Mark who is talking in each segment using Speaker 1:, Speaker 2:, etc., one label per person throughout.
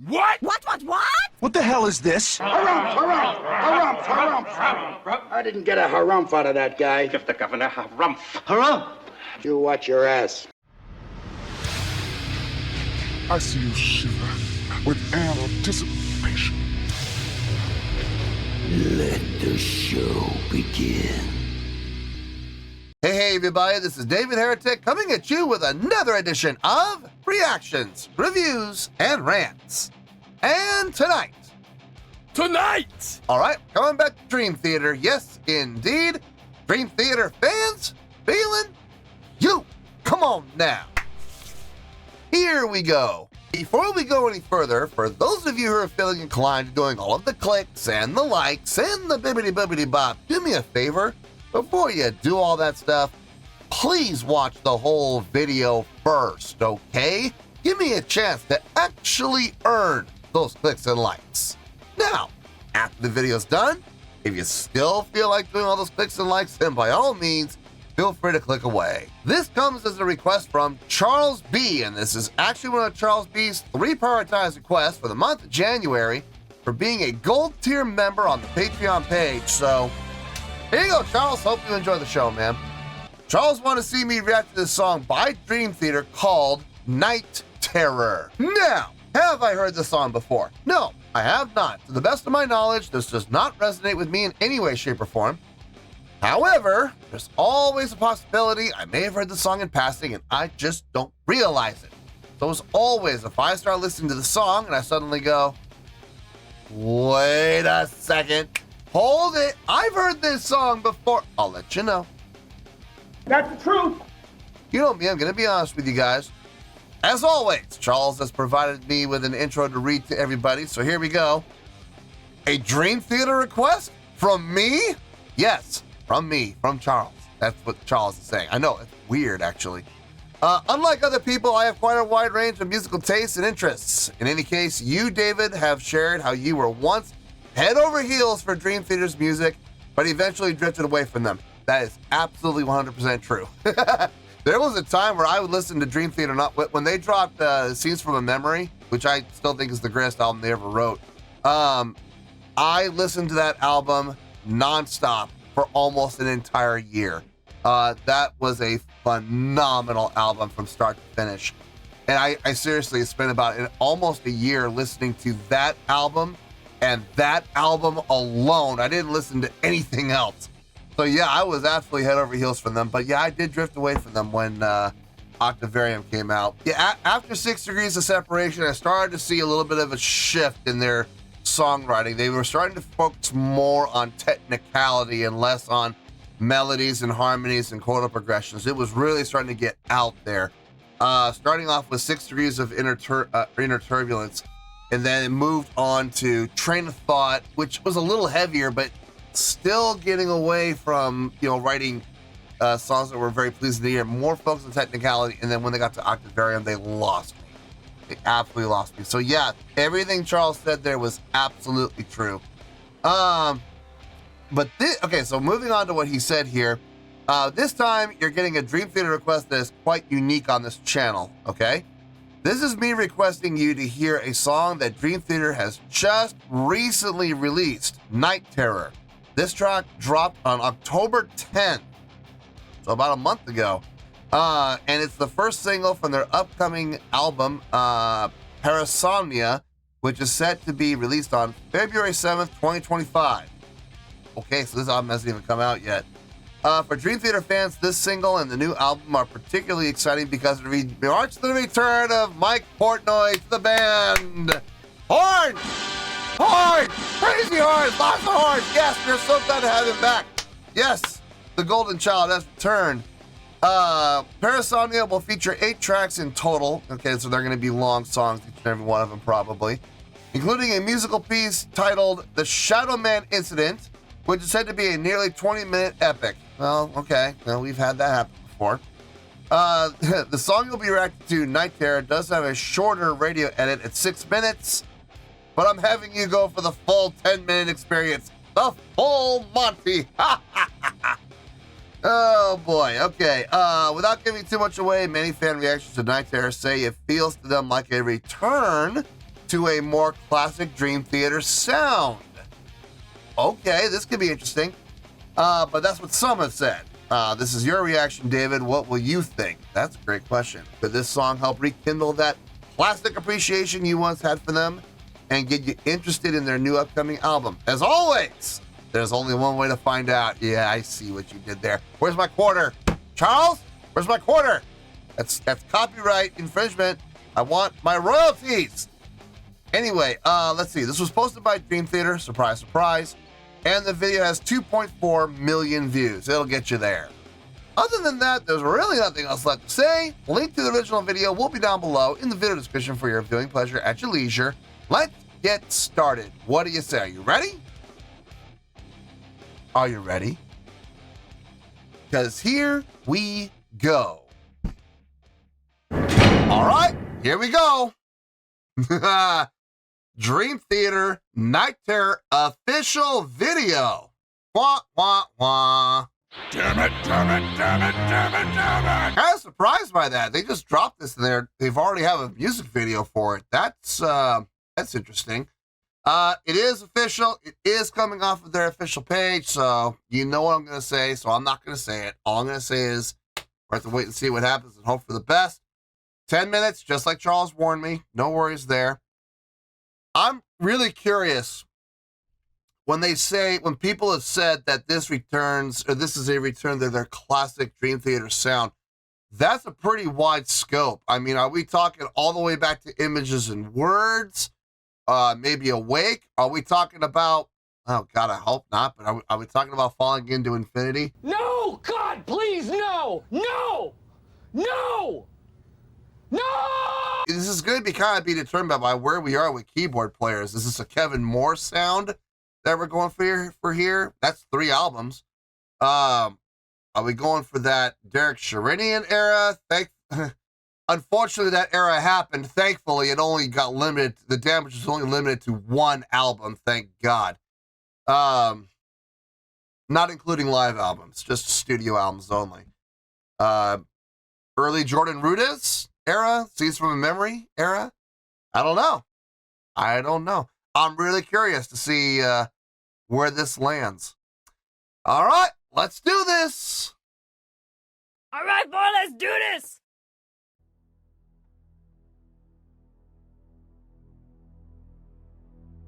Speaker 1: What?
Speaker 2: What?
Speaker 3: What the hell is this?
Speaker 4: Harumph. I didn't get a harumph out of that guy.
Speaker 1: Give the governor harumph.
Speaker 3: Harumph!
Speaker 4: You watch your ass.
Speaker 5: I see you shiver with anticipation.
Speaker 6: Let the show begin.
Speaker 7: Hey everybody, this is David Heretic coming at you with another edition of Reactions, Reviews, and Rants. And tonight, alright, coming back to Dream Theater, yes indeed, Dream Theater fans feeling you. Come on now. Here we go. Before we go any further, for those of you who are feeling inclined to doing all of the clicks and the likes and the bibbidi bop, do me a favor. Before you do all that stuff, please watch the whole video first, okay? Give me a chance to actually earn those clicks and likes. Now, after the video's done, if you still feel like doing all those clicks and likes, then by all means, feel free to click away. This comes as a request from Charles B, and this is actually one of Charles B's 3 prioritized requests for the month of January for being a gold tier member on the Patreon page, so here you go, Charles. Hope you enjoy the show, man. Charles wanted to see me react to this song by Dream Theater called Night Terror. Now, have I heard this song before? No, I have not. To the best of my knowledge, this does not resonate with me in any way, shape, or form. However, there's always a possibility I may have heard the song in passing and I just don't realize it. So as always, if I start listening to the song and I suddenly go, wait a second, hold it, I've heard this song before, I'll let you know.
Speaker 4: That's the truth.
Speaker 7: You know me, I'm going to be honest with you guys. As always, Charles has provided me with an intro to read to everybody, so here we go. A Dream Theater request? From me? Yes, from me, from Charles. That's what Charles is saying. I know, it's weird, actually. Unlike other people, I have quite a wide range of musical tastes and interests. In any case, you, David, have shared how you were once head over heels for Dream Theater's music, but eventually drifted away from them. That is absolutely 100% true. There was a time where I would listen to Dream Theater, when they dropped Scenes from a Memory, which I still think is the greatest album they ever wrote. I listened to that album nonstop for almost an entire year. That was a phenomenal album from start to finish. And I seriously spent about almost a year listening to that album and that album alone. I didn't listen to anything else. So yeah, I was absolutely head over heels for them. But yeah, I did drift away from them when Octavarium came out. Yeah, after 6 Degrees of Separation, I started to see a little bit of a shift in their songwriting. They were starting to focus more on technicality and less on melodies and harmonies and chordal progressions. It was really starting to get out there. Starting off with 6 Degrees of Inner Turbulence, and then it moved on to Train of Thought, which was a little heavier, but still getting away from, writing songs that were very pleasing to hear, more focused on technicality. And then when they got to Octavarium, they lost me. They absolutely lost me. So yeah, everything Charles said there was absolutely true. Okay, so moving on to what he said here. This time you're getting a Dream Theater request that is quite unique on this channel, okay? This is me requesting you to hear a song that Dream Theater has just recently released, Night Terror. This track dropped on October 10th, so about a month ago. And it's the first single from their upcoming album, Parasomnia, which is set to be released on February 7th, 2025. Okay, so this album hasn't even come out yet. For Dream Theater fans, this single and the new album are particularly exciting because it marks the return of Mike Portnoy to the band. Horns! Horns! Crazy horns! Lots of horns! Yes, we're so glad to have him back. Yes, the Golden Child has returned. Parasomnia will feature 8 tracks in total. Okay, so they're going to be long songs, each and every one of them probably, including a musical piece titled The Shadow Man Incident, which is said to be a nearly 20-minute epic. Well, okay, well, we've had that happen before. The song you'll be reacting to, Night Terror, does have a shorter radio edit at 6 minutes, but I'm having you go for the full 10-minute experience, the full Monty. Oh boy, okay. Without giving too much away, many fan reactions to Night Terror say it feels to them like a return to a more classic Dream Theater sound. Okay, this could be interesting. But that's what some have said. This is your reaction, David. What will you think? That's a great question. Could this song help rekindle that classic appreciation you once had for them and get you interested in their new upcoming album? As always, there's only one way to find out. Yeah, I see what you did there. Where's my quarter? Charles, where's my quarter? That's copyright infringement. I want my royalties. Anyway, let's see. This was posted by Dream Theater. Surprise, surprise. And the video has 2.4 million views. It'll get you there. Other than that, there's really nothing else left to say. Link to the original video will be down below in the video description for your viewing pleasure at your leisure. Let's get started. What do you say? Are you ready? Are you ready? Because here we go. All right, here we go. Dream Theater Night Terror official video. Wah, wah, wah.
Speaker 5: Damn it, damn it, damn it, damn it, damn it.
Speaker 7: Kind of surprised by that. They just dropped this in there. They've already have a music video for it. That's interesting. It is official. It is coming off of their official page, so you know what I'm going to say, so I'm not going to say it. All I'm going to say is we have to wait and see what happens and hope for the best. 10 minutes, just like Charles warned me. No worries there. I'm really curious when people have said that this returns, or this is a return to their classic Dream Theater sound. That's a pretty wide scope. I mean, are we talking all the way back to Images and Words? Maybe Awake? Are we talking about, oh God, I hope not, but are we talking about Falling into Infinity?
Speaker 1: No, God, please, no, no, no, no!
Speaker 7: This is going to be determined by where we are with keyboard players. Is this a Kevin Moore sound that we're going for here? That's 3 albums. Are we going for that Derek Sherinian era? Unfortunately, that era happened. Thankfully, it only got limited. The damage was only limited to 1 album. Thank God. Not including live albums, just studio albums only. Early Jordan Rudess era, Seeds from a Memory era. I don't know. I'm really curious to see where this lands. All right, let's do this.
Speaker 1: All right, boy, let's do this!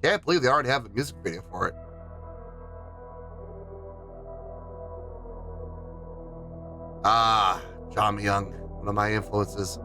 Speaker 7: Can't believe they already have a music video for it. John Young, one of my influences.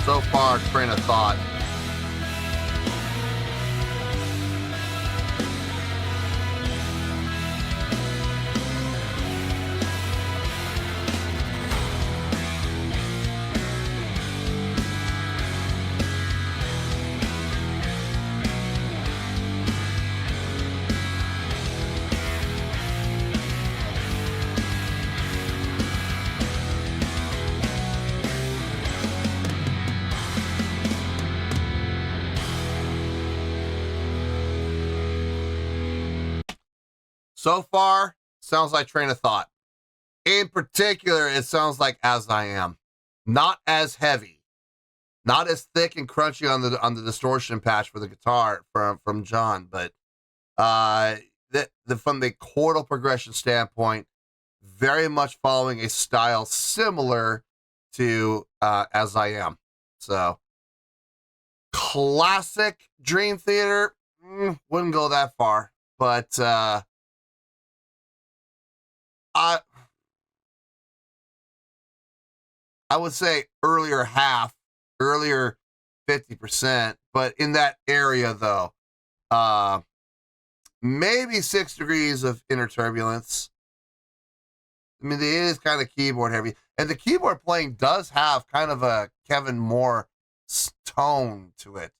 Speaker 7: So far, train of thought. So far, sounds like Train of Thought. In particular, it sounds like As I Am. Not as heavy. Not as thick and crunchy on the distortion patch for the guitar from John, but from the chordal progression standpoint, very much following a style similar to As I Am. So, classic Dream Theater, wouldn't go that far, but I would say earlier 50%, but in that area though, maybe 6 degrees of inner turbulence, I mean, it is kind of keyboard heavy. And the keyboard playing does have kind of a Kevin Moore tone to it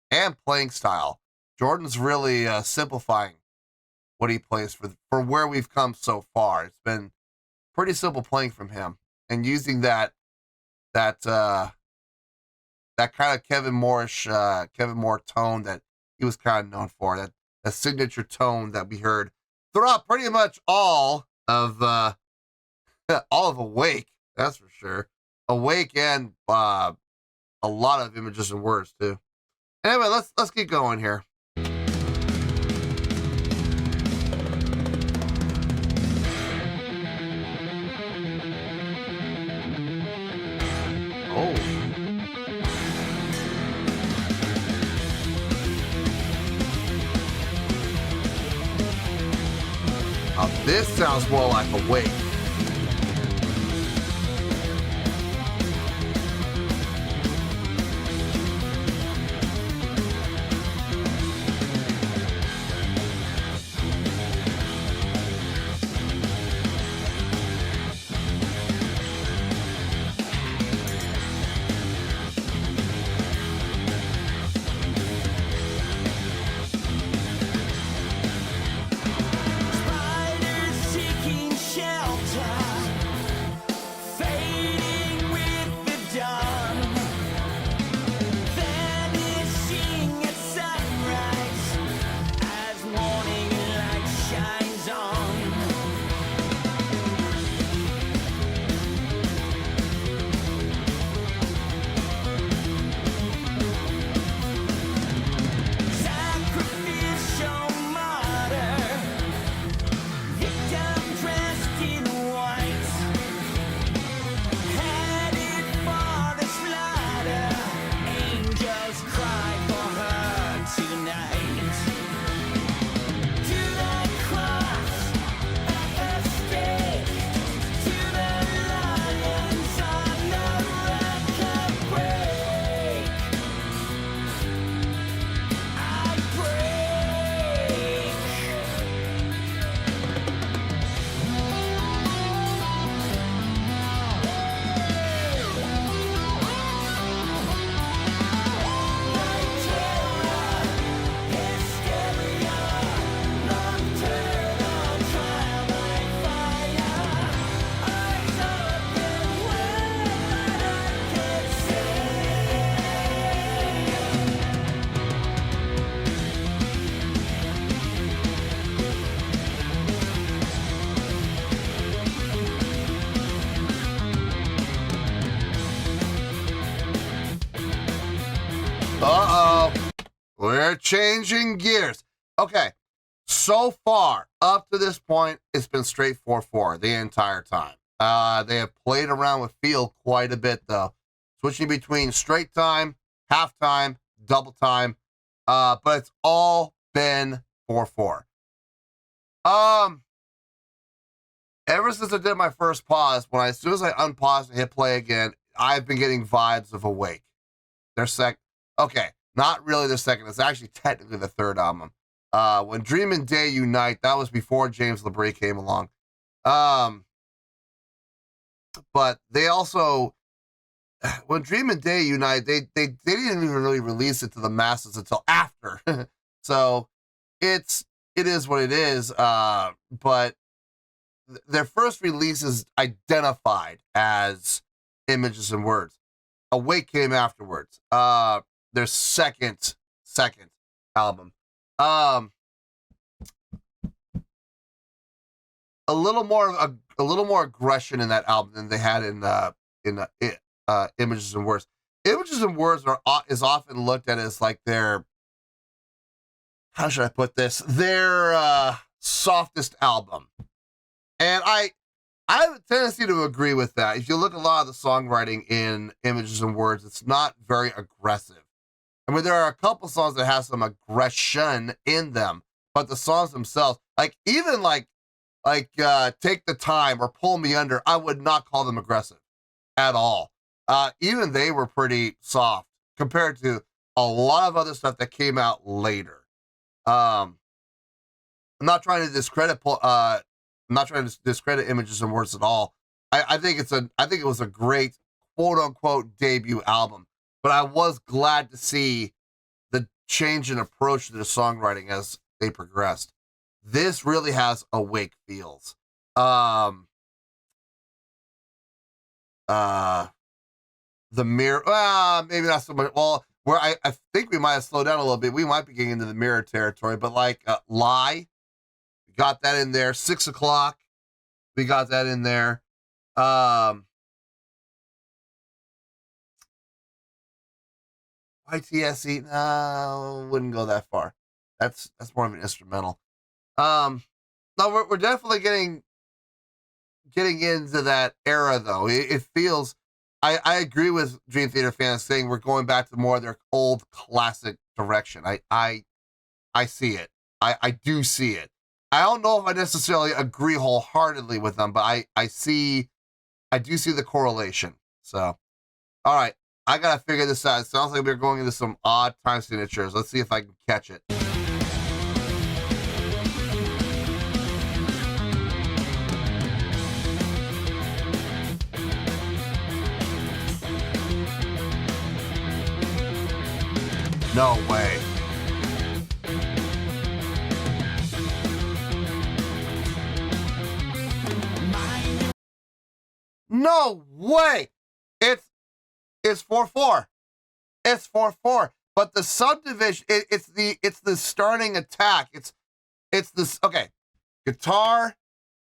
Speaker 7: and playing style. Jordan's really simplifying what he plays for where we've come so far. It's been pretty simple playing from him and using that kind of Kevin Moore tone that he was kind of known for, that signature tone that we heard throughout pretty much all of Awake, that's for sure. Awake and a lot of Images and Words too. Anyway, let's keep going here. This sounds more like Awake. We're changing gears. Okay, so far, up to this point, it's been straight 4/4 the entire time. They have played around with feel quite a bit, though. Switching between straight time, half time, double time, but it's all been 4/4. Ever since I did my first pause, as soon as I unpaused and hit play again, I've been getting vibes of Awake. Okay, not really their second. It's actually technically the third album. When Dream and Day Unite, that was before James LaBrie came along. But they also, when Dream and Day Unite, they didn't even really release it to the masses until after. So it is what it is. But their first release is identified as Images and Words. Awake came afterwards. Their second album. A little more aggression in that album than they had in Images and Words. Images and Words is often looked at as like their, how should I put this? Their softest album. And I have a tendency to agree with that. If you look at a lot of the songwriting in Images and Words, it's not very aggressive. I mean, there are a couple songs that have some aggression in them, but the songs themselves, even Take the Time or Pull Me Under, I would not call them aggressive at all. Even they were pretty soft compared to a lot of other stuff that came out later. I'm not trying to discredit I'm not trying to discredit Images and Words at all. I think it was a great quote unquote debut album, but I was glad to see the change in approach to the songwriting as they progressed. This really has Awake feels. The Mirror, maybe not so much. Well, where I think we might have slowed down a little bit. We might be getting into the Mirror territory, but like Lie, we got that in there. 6 o'clock, we got that in there. YTSE, no, wouldn't go that far. That's more of an instrumental. No, we're definitely getting into that era though. It feels. I agree with Dream Theater Fans saying we're going back to more of their old classic direction. I see it. I do see it. I don't know if I necessarily agree wholeheartedly with them, but I do see the correlation. So, all right, I gotta figure this out. It sounds like we're going into some odd time signatures. Let's see if I can catch it. No way. No way. It's 4/4. It's 4/4. But the subdivision, it's the starting attack. It's this, okay. Guitar,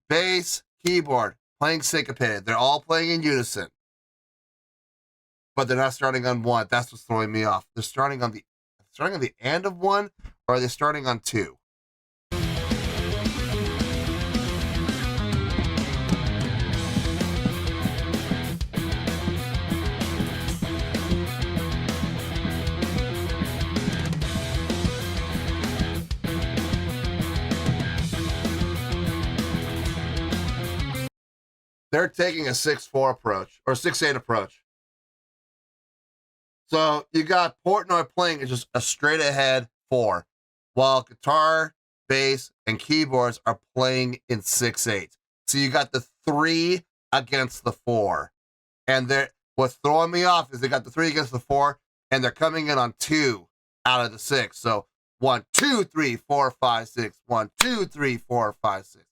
Speaker 7: bass, keyboard, playing syncopated. They're all playing in unison. But they're not starting on one. That's what's throwing me off. They're starting on the end of one, or are they starting on two? They're taking a 6/4 approach or 6/8 approach. So you got Portnoy playing just a straight ahead 4, while guitar, bass, and keyboards are playing in 6/8. So you got the 3 against the 4. And what's throwing me off is they got the 3 against the 4, and they're coming in on 2 out of the 6. So 1, 2, 3, 4, 5, 6. 1, 2, 3, 4, 5, 6.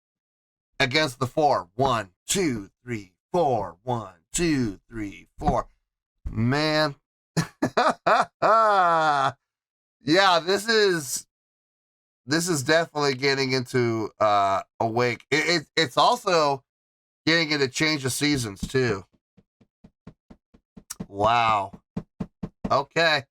Speaker 7: Against the 4. 1, 2, 3, 4. 1, 2, 3, 4. Man. Yeah, this is definitely getting into Awake. It's also getting into Change of Seasons too. Wow. Okay.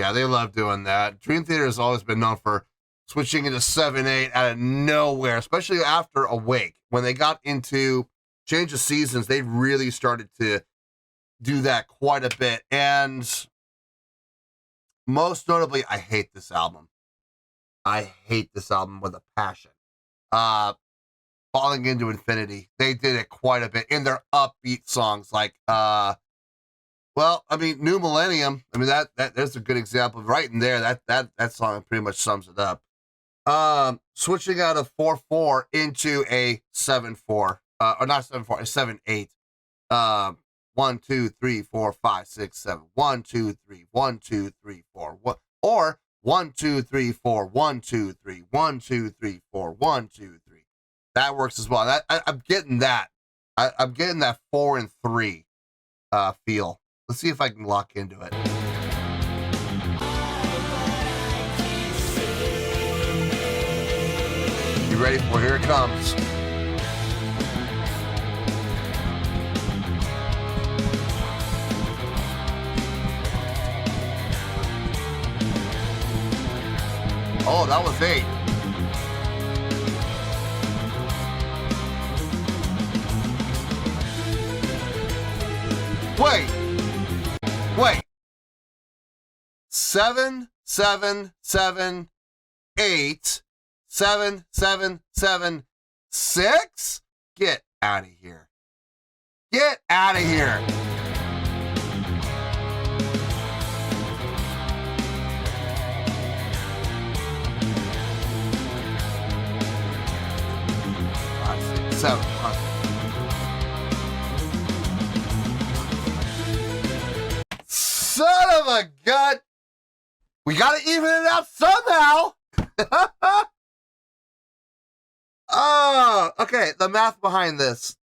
Speaker 7: Yeah, they love doing that. Dream Theater has always been known for switching into 7/8 out of nowhere, especially after Awake. When they got into Change of Seasons, they really started to do that quite a bit. And most notably, I hate this album. I hate this album with a passion. Falling Into Infinity, they did it quite a bit in their upbeat songs, like well, I mean, New Millennium. I mean, that there's a good example right in there. That song pretty much sums it up. Switching out of 4/4 into a 7/4, or not 7/4, a 7/8. 1, 2, 3, 4, 5, 6, 7. 1, 2, 3, 1, 2, 3, 4. Or 1, 2, 3, 4, 1, 2, 3, 1, 2, 3, 4, 1, 2, 3. That works as well. I'm getting that. I'm getting that 4 and 3 feel. Let's see if I can lock into it. You ready for it? Here it comes. Oh, that was 8. Wait. 7, 7, 7, 8, 7, 7, 7, 6? Get out of here. Get out of here. Seven. Son of a gun! We gotta even it out somehow. Oh, okay. The math behind this.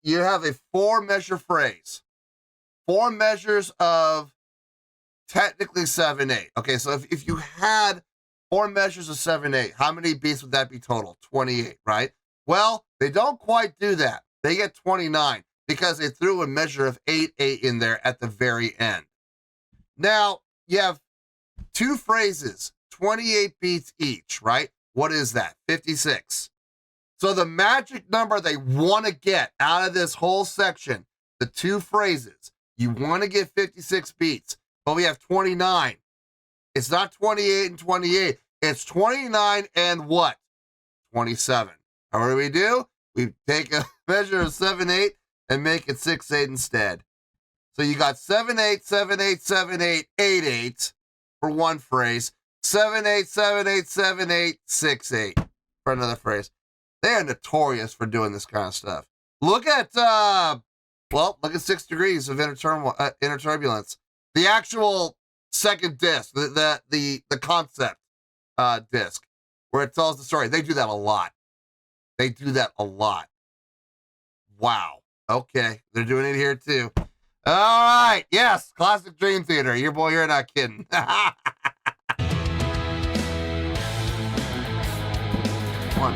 Speaker 7: You have a 4-measure phrase. 4 measures of technically 7/8. Okay, so if you had 4 measures of 7/8, how many beats would that be total? 28, right? Well, they don't quite do that. They get 29 because they threw a measure of 8/8 in there at the very end. Now, you have 2 phrases, 28 beats each, right? What is that? 56. So the magic number they want to get out of this whole section, the 2 phrases, you want to get 56 beats, but we have 29. It's not 28 and 28. It's 29 and what? 27. What do? We take a measure of 7/8 and make it 6/8 instead. So you got 7/8, 7/8, 7/8, 8/8 for one phrase. 7/8, 7/8, 7/8, 6/8 for another phrase. They are notorious for doing this kind of stuff. Look at look at 6 Degrees of Inner Turbulence. The actual second disc, the concept disc, where it tells the story. They do that a lot. Wow. Okay. They're doing it here too. All right. Yes. Classic Dream Theater. Your boy, you're not kidding. 1,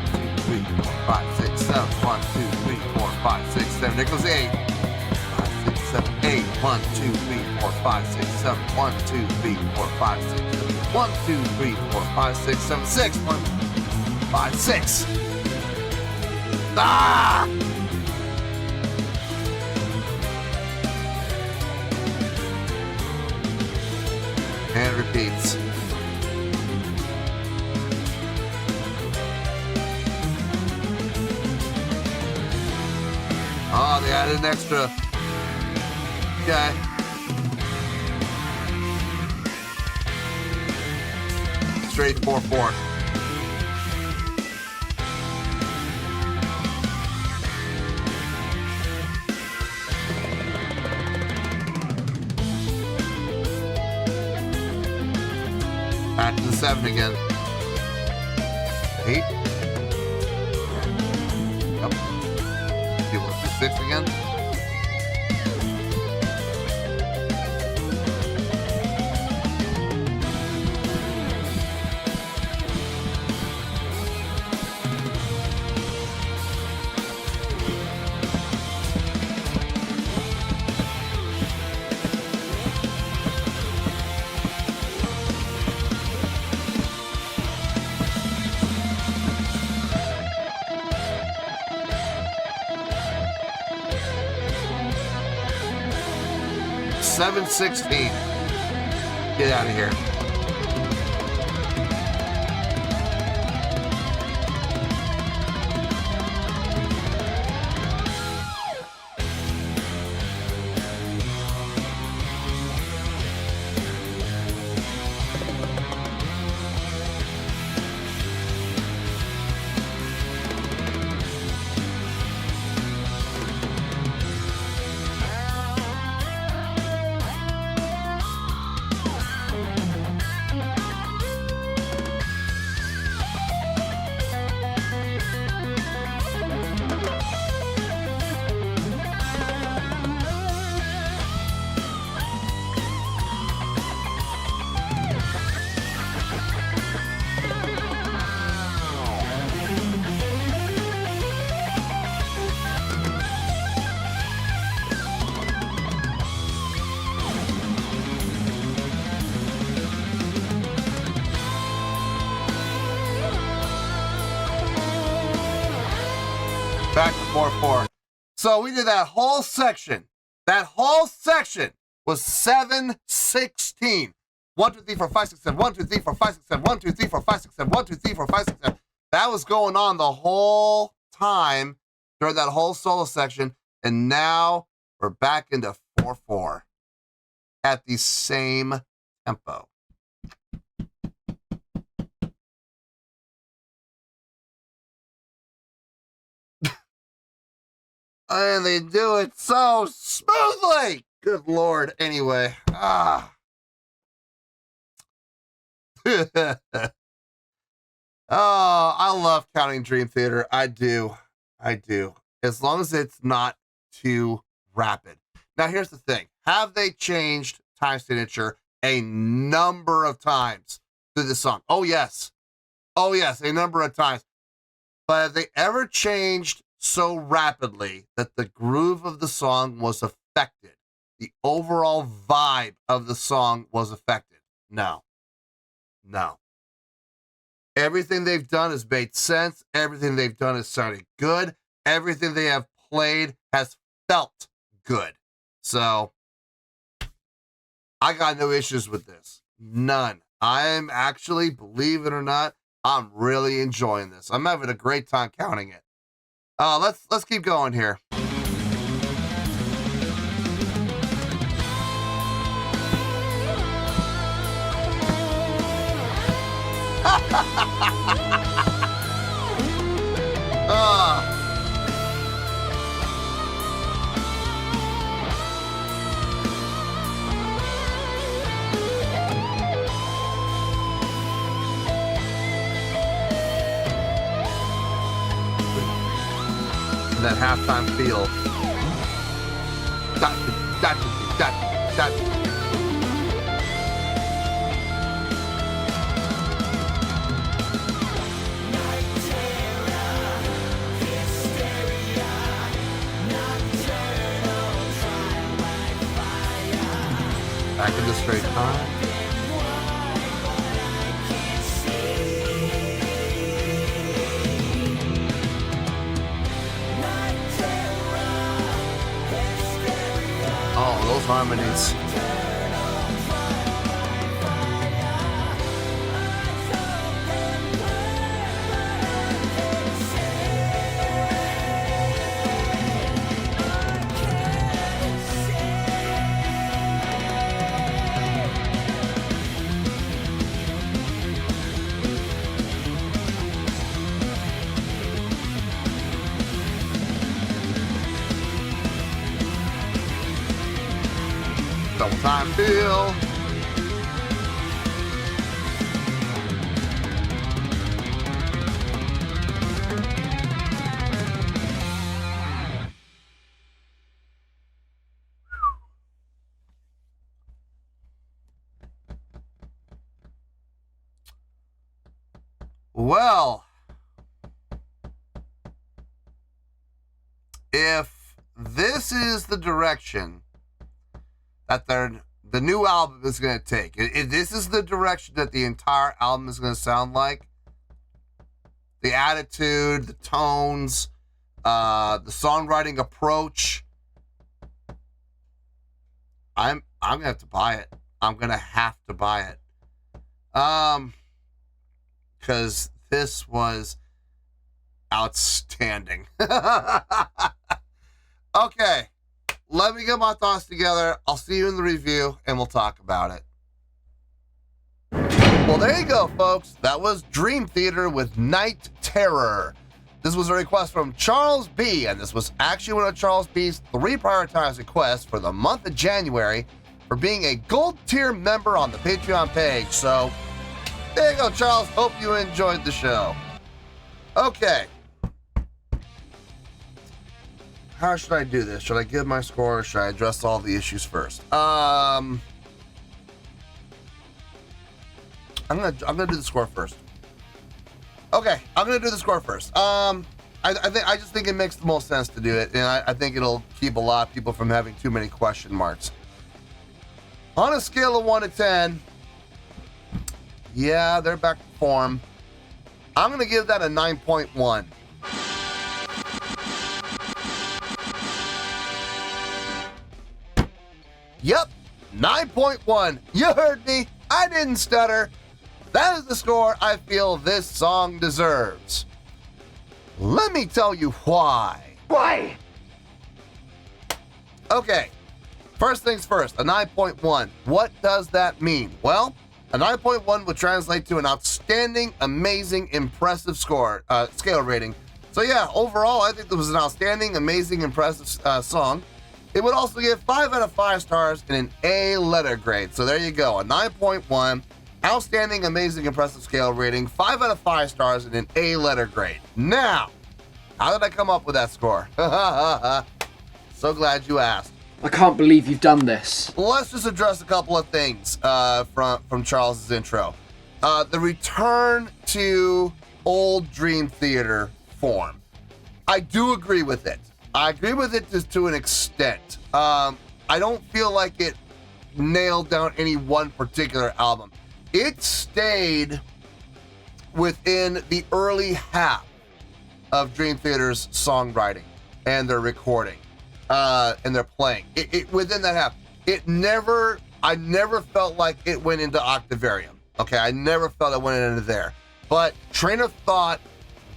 Speaker 7: 2, 3, 4, 5, 6, 7. 1, 2, 3, 4, 5, 6, 7. There goes 8. 5, 6, 7, 8. 1, 2, 3, 4, 5, 6, 7. 1, 2, 3, 4, 5, 6, 7. 1, 2, 3, 4, 5, 6, 7, 6. 1, 5, 6. Ah! And it repeats. Oh, they added an extra. Okay. Straight 4/4. Back to the 7 again. 8. Yep. You want to do 6 again? 7:16. Get out of here. Back to 4-4. So we did that whole section. That whole section was 7:16. 1, 2, 3, 4, 5, 6, 7. 1, 2, 3, 4, 5, 6, 7. 1, 2, 3, 4, 5, 6, 7. 1, 2, 3, 4, 5, 6, 7. That was going on the whole time during that whole solo section. And now we're back into 4-4 at the same tempo. And they do it so smoothly. Good Lord. Anyway. Oh, I love counting Dream Theater. I do. As long as it's not too rapid. Now, here's the thing. Have they changed time signature a number of times through the song? Oh, yes. A number of times. But have they ever changed so rapidly that the groove of the song was affected? The overall vibe of the song was affected? No. Everything they've done has made sense. Everything they've done has sounded good. Everything they have played has felt good. So I got no issues with this. None. I'm actually, believe it or not, I'm really enjoying this. I'm having a great time counting it. Let's keep going here. That halftime feel. Back in the straight time. Oh, those harmonies. Double time feel. Well, if this is the direction that the new album is going to take, if this is the direction that the entire album is going to sound like, the attitude, the tones, the songwriting approach, I'm I'm gonna have to buy it. I'm gonna have to buy it. Because this was outstanding. Okay, let me get my thoughts together. I'll see you in the review, and we'll talk about it. Well, there you go, folks. That was Dream Theater with Night Terror. This was a request from Charles B., and this was actually one of Charles B.'s 3 prioritized requests for the month of January for being a gold tier member on the Patreon page. So, there you go, Charles. Hope you enjoyed the show. Okay. How should I do this? Should I give my score, or should I address all the issues first? I'm gonna do the score first. Okay, I'm gonna do the score first. I just think it makes the most sense to do it, and I think it'll keep a lot of people from having too many question marks. On a scale of 1 to 10, yeah, they're back to form. I'm gonna give that a 9.1. Yep, 9.1. You heard me. I didn't stutter. That is the score I feel this song deserves. Let me tell you why.
Speaker 4: Why?
Speaker 7: Okay, first things first, a 9.1. What does that mean? Well, a 9.1 would translate to an outstanding, amazing, impressive score, scale rating. So yeah, overall, I think this was an outstanding, amazing, impressive song. It would also give 5 out of 5 stars in an A letter grade. So there you go, a 9.1, outstanding, amazing, impressive scale rating, 5 out of 5 stars in an A letter grade. Now, how did I come up with that score? So glad you asked.
Speaker 2: I can't believe you've done this.
Speaker 7: Let's just address a couple of things from Charles's intro. The return to old Dream Theater form. I do agree with it. I agree with it just to an extent. I don't feel like it nailed down any one particular album. It stayed within the early half of Dream Theater's songwriting and their recording and their playing. It within that half. I never felt like it went into Octavarium. Okay, I never felt it went into there. But Train of Thought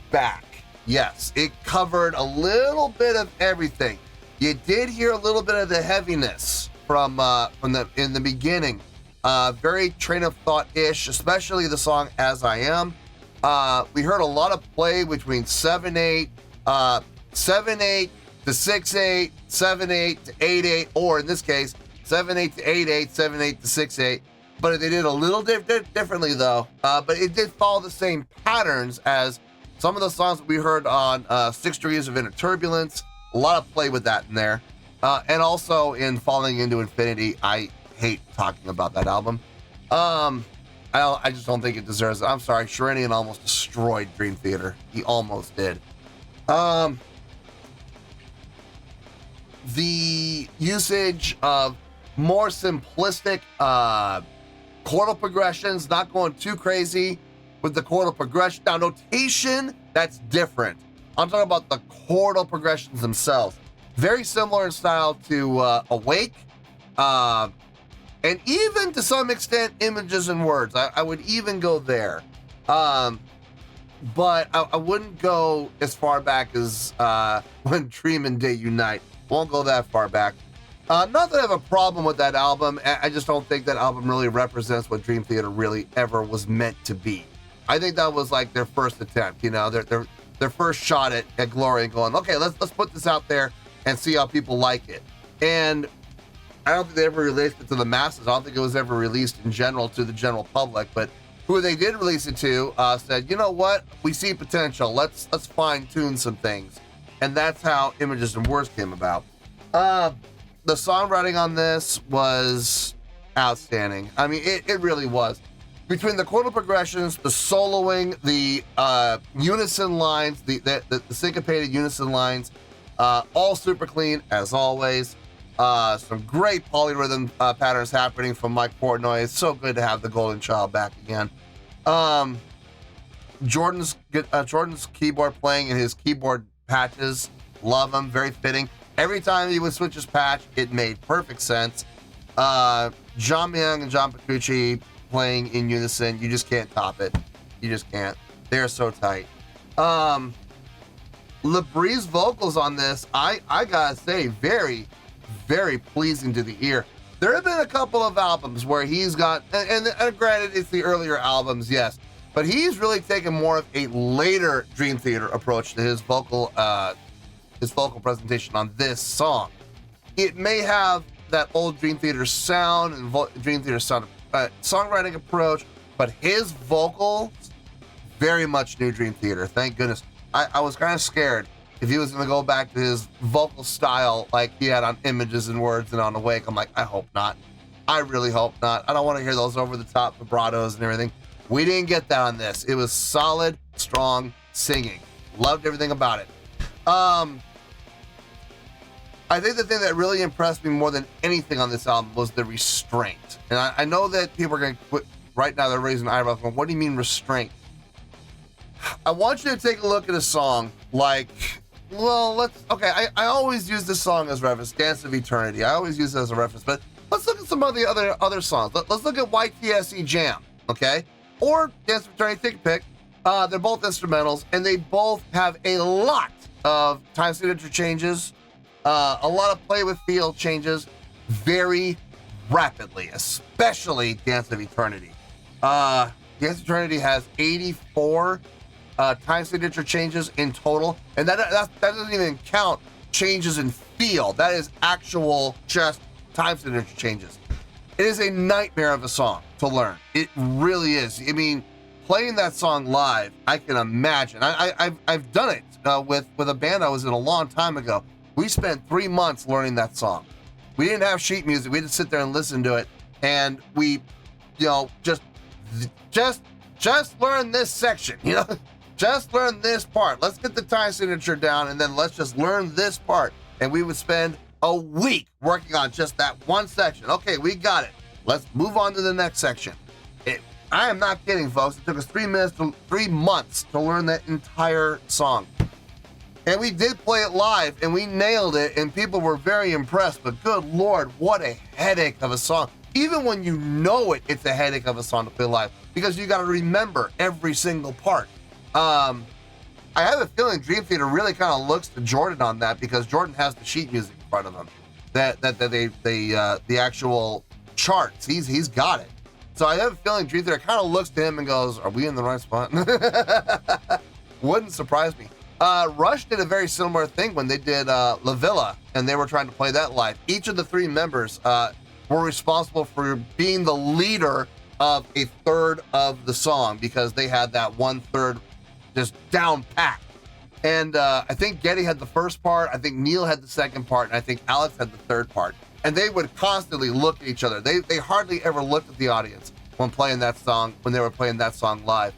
Speaker 7: back. Yes, it covered a little bit of everything. You did hear a little bit of the heaviness in the beginning. Very Train of Thought-ish, especially the song As I Am. We heard a lot of play between 7/8, 7/8 to 6/8, 7/8 to 8/8, or in this case, 7/8 to 8/8, 7/8 to 6/8. But they did a little differently though. But it did follow the same patterns as some of the songs that we heard on 6 Degrees of Inner Turbulence. A lot of play with that in there. And also in Falling Into Infinity. I hate talking about that album. I just don't think it deserves it. I'm sorry, Sharinian almost destroyed Dream Theater. He almost did. The usage of more simplistic chordal progressions, not going too crazy with the chordal progression. Now, notation, that's different. I'm talking about the chordal progressions themselves. Very similar in style to Awake, and even to some extent, Images and Words. I would even go there. But I wouldn't go as far back as When Dream and Day Unite. Won't go that far back. Not that I have a problem with that album. I just don't think that album really represents what Dream Theater really ever was meant to be. I think that was like their first attempt, you know, their first shot at glory and going, okay, let's put this out there and see how people like it. And I don't think they ever released it to the masses. I don't think it was ever released in general to the general public, but who they did release it to said, you know what, we see potential. Let's fine tune some things. And that's how Images and Words came about. The songwriting on this was outstanding. I mean, it really was. Between the chordal progressions, the soloing, the unison lines, the syncopated unison lines, all super clean as always. Some great polyrhythm patterns happening from Mike Portnoy. It's so good to have the Golden Child back again. Jordan's keyboard playing and his keyboard patches, love them, very fitting. Every time he would switch his patch, it made perfect sense. John Myung and John Petrucci playing in unison, you just can't top it. You just can't. They're so tight. LaBrie's vocals on this, I gotta say, very, very pleasing to the ear. There have been a couple of albums where he's got, and granted, it's the earlier albums, yes, but he's really taken more of a later Dream Theater approach to his vocal presentation on this song. It may have that old Dream Theater sound and Dream Theater sound songwriting approach, but his vocals, very much new Dream Theater. Thank goodness. I was kind of scared if he was going to go back to his vocal style like he had on Images and Words and on Awake. I'm like, I hope not. I really hope not. I don't want to hear those over-the-top vibratos and everything. We didn't get that on this. It was solid, strong singing. Loved everything about it. I think the thing that really impressed me more than anything on this album was the restraint. And I know that people are going to quit right now. They're raising eyebrows going, what do you mean restraint? I want you to take a look at a song like, well, I always use this song as reference, Dance of Eternity. I always use it as a reference, but let's look at some of the other songs. Let's look at YTSE Jam, okay? Or Dance of Eternity, take a pick. They're both instrumentals, and they both have a lot of time signature changes, a lot of play with feel changes very rapidly, especially Dance of Eternity. Dance of Eternity has 84 time signature changes in total, and that doesn't even count changes in feel. That is actual just time signature changes. It is a nightmare of a song to learn. It really is. I mean, playing that song live, I can imagine. I've done it with a band I was in a long time ago. We spent 3 months learning that song. We didn't have sheet music. We had to sit there and listen to it, and we, just learn this section. Just learn this part. Let's get the time signature down, and then let's just learn this part. And we would spend a week working on just that one section. Okay, we got it. Let's move on to the next section. I am not kidding, folks. It took us 3 months to learn that entire song. And we did play it live, and we nailed it, and people were very impressed. But good Lord, what a headache of a song. Even when you know it, it's a headache of a song to play live, because you got to remember every single part. I have a feeling Dream Theater really kind of looks to Jordan on that, because Jordan has the sheet music in front of him. The actual charts, he's got it. So I have a feeling Dream Theater kind of looks to him and goes, "Are we in the right spot?" Wouldn't surprise me. Rush did a very similar thing when they did La Villa, and they were trying to play that live. Each of the 3 members were responsible for being the leader of a third of the song, because they had that 1/3 just down pat. And I think Getty had the first part, I think Neil had the second part, and I think Alex had the third part. And they would constantly look at each other. They hardly ever looked at the audience when playing that song, when they were playing that song live,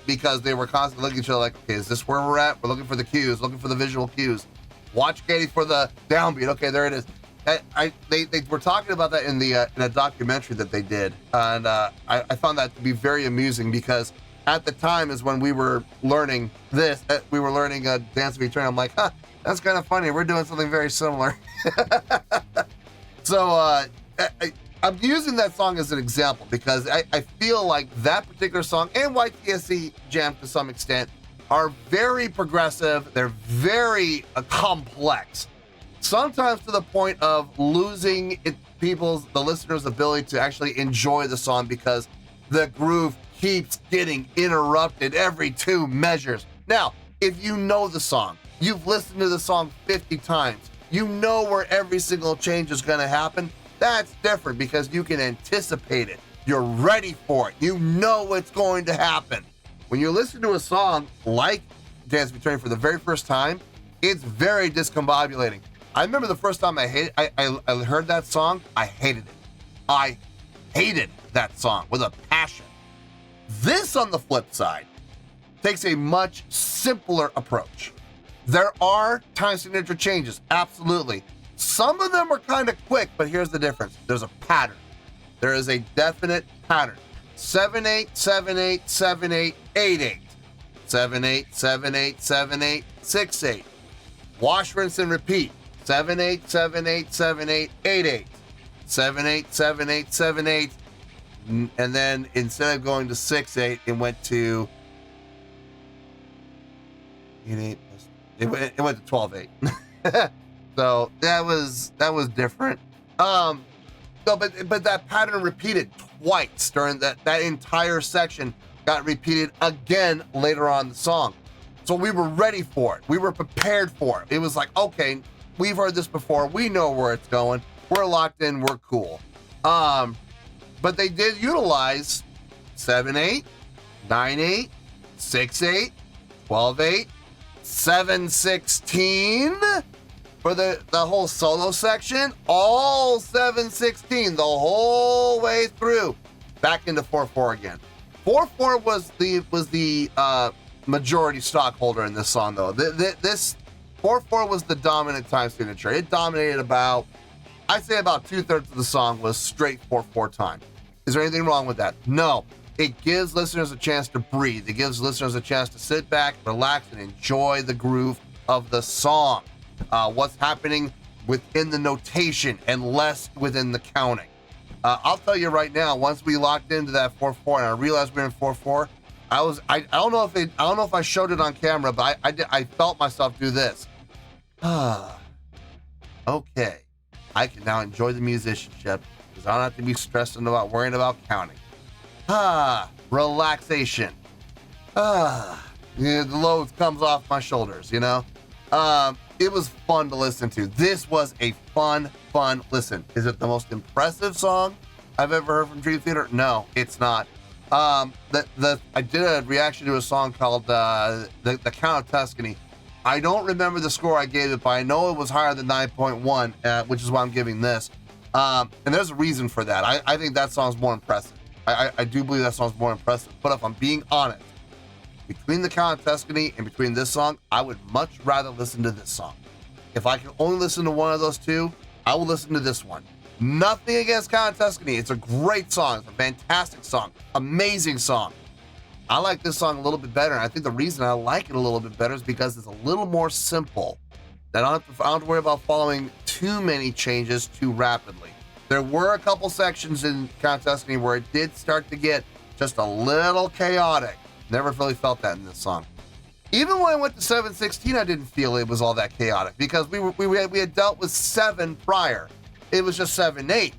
Speaker 7: because they were constantly looking at each other like, okay, is this where we're at? We're looking for the cues, looking for the visual cues. Watch Getty for the downbeat. Okay, there it is. They were talking about that in a documentary that they did, and I found that to be very amusing, because at the time is when we were learning this. We were learning Dance of Eternity. I'm like, that's kind of funny. We're doing something very similar. So I'm using that song as an example, because I feel like that particular song, and YTSE Jam to some extent, are very progressive. They're very complex. Sometimes to the point of losing the listeners' ability to actually enjoy the song, because the groove keeps getting interrupted every 2 measures. Now, if you know the song, you've listened to the song 50 times, you know where every single change is going to happen, that's different, because you can anticipate it. You're ready for it. You know what's going to happen. When you listen to a song like Dance of Eternity for the very first time, it's very discombobulating. I remember the first time I heard that song, I hated it. I hated that song with a passion. This, on the flip side, takes a much simpler approach. There are time signature changes, absolutely. Some of them are kind of quick, but here's the difference. There's a pattern. There is a definite pattern. 7/8, 7/8, 7/8, 8/8. 7/8, 7/8, 7/8, 6/8. Wash, rinse, and repeat. 7/8, 7/8, 7/8, 8/8. 7 8 7 8 7 8, and then instead of going to 6 8, it went to 8 8 plus, it went to 12 8. So that was different. No, but that pattern repeated twice during that entire section, got repeated again later on in the song. So we were ready for it. We were prepared for it. It was like, okay, we've heard this before. We know where it's going. We're locked in. We're cool. But they did utilize 7 8, 9 8, 6 8, 12 8, 7 16 for the whole solo section. All 7 16 the whole way through. Back into 4 4 again. 4 4 was the majority stockholder in this song, though. This 4 4 was the dominant time signature. It dominated I'd say about 2/3 of the song was straight 4 4 time. Is there anything wrong with that? No. It gives listeners a chance to breathe. It gives listeners a chance to sit back, relax, and enjoy the groove of the song. What's happening within the notation and less within the counting. I'll tell you right now, once we locked into that 4 4 and I realized we were in 4 4, I don't know if I showed it on camera, but I felt myself do this. Okay, I can now enjoy the musicianship because I don't have to be stressing about worrying about counting. Relaxation. The load comes off my shoulders, you know? It was fun to listen to. This was a fun listen. Is it the most impressive song I've ever heard from Dream Theater? No, it's not. I did a reaction to a song called the Count of Tuscany. I don't remember the score I gave it, but I know it was higher than 9.1, which is why I'm giving this. And there's a reason for that. I think that song's more impressive. I do believe that song's more impressive. But if I'm being honest, between the Count of Tuscany and between this song, I would much rather listen to this song. If I can only listen to one of those two, I will listen to this one. Nothing against Count of Tuscany. It's a great song. It's a fantastic song. Amazing song. I like this song a little bit better. And I think the reason I like it a little bit better is because it's a little more simple. I don't have to worry about following too many changes too rapidly. There were a couple sections in Count of Tuscany where it did start to get just a little chaotic. Never really felt that in this song. Even when I went to 7/16, I didn't feel it was all that chaotic because we had dealt with 7 prior. It was just 7/8.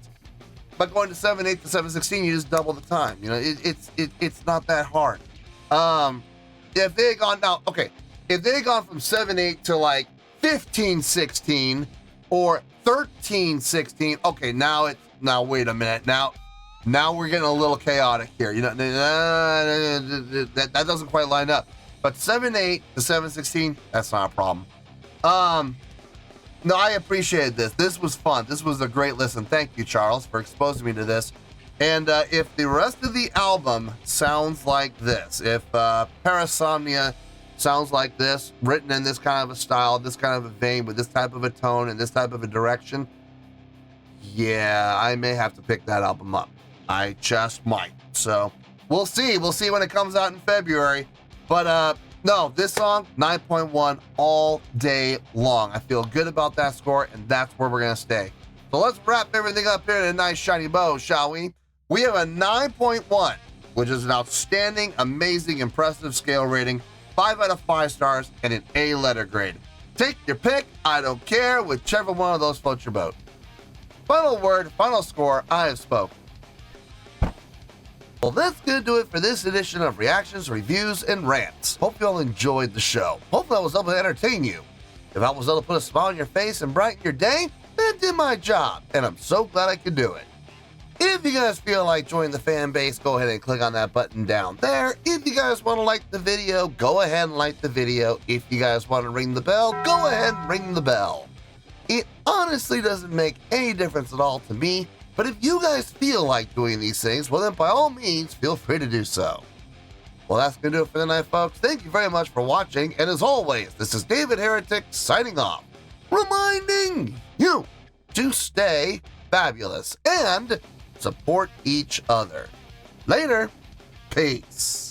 Speaker 7: But going to 7/8 to 7/16, you just double the time. You know, it's not that hard. If they had gone now, okay, if they had gone from 7/8 to like 15/16 or 13/16, okay, now wait a minute. Now we're getting a little chaotic here. You know, that doesn't quite line up. But 7/8 to 7/16, that's not a problem. No, I appreciated this. This was fun. This was a great listen. Thank you, Charles, for exposing me to this. And if the rest of the album sounds like this, if Parasomnia sounds like this, written in this kind of a style, this kind of a vein, with this type of a tone and this type of a direction, yeah, I may have to pick that album up. I just might. So we'll see. We'll see when it comes out in February. But no, this song, 9.1 all day long. I feel good about that score, and that's where we're going to stay. So let's wrap everything up here in a nice shiny bow, shall we? We have a 9.1, which is an outstanding, amazing, impressive scale rating, 5 out of 5 stars, and an A letter grade. Take your pick. I don't care. Whichever one of those floats your boat. Final word, final score, I have spoken. Well, that's going to do it for this edition of Reactions, Reviews, and Rants. Hope you all enjoyed the show. Hopefully I was able to entertain you. If I was able to put a smile on your face and brighten your day, that did my job, and I'm so glad I could do it. If you guys feel like joining the fan base, go ahead and click on that button down there. If you guys want to like the video, go ahead and like the video. If you guys want to ring the bell, go ahead and ring the bell. It honestly doesn't make any difference at all to me. But if you guys feel like doing these things, well then by all means, feel free to do so. Well, that's going to do it for the night, folks. Thank you very much for watching. And as always, this is David Heretic signing off, reminding you to stay fabulous and support each other. Later. Peace.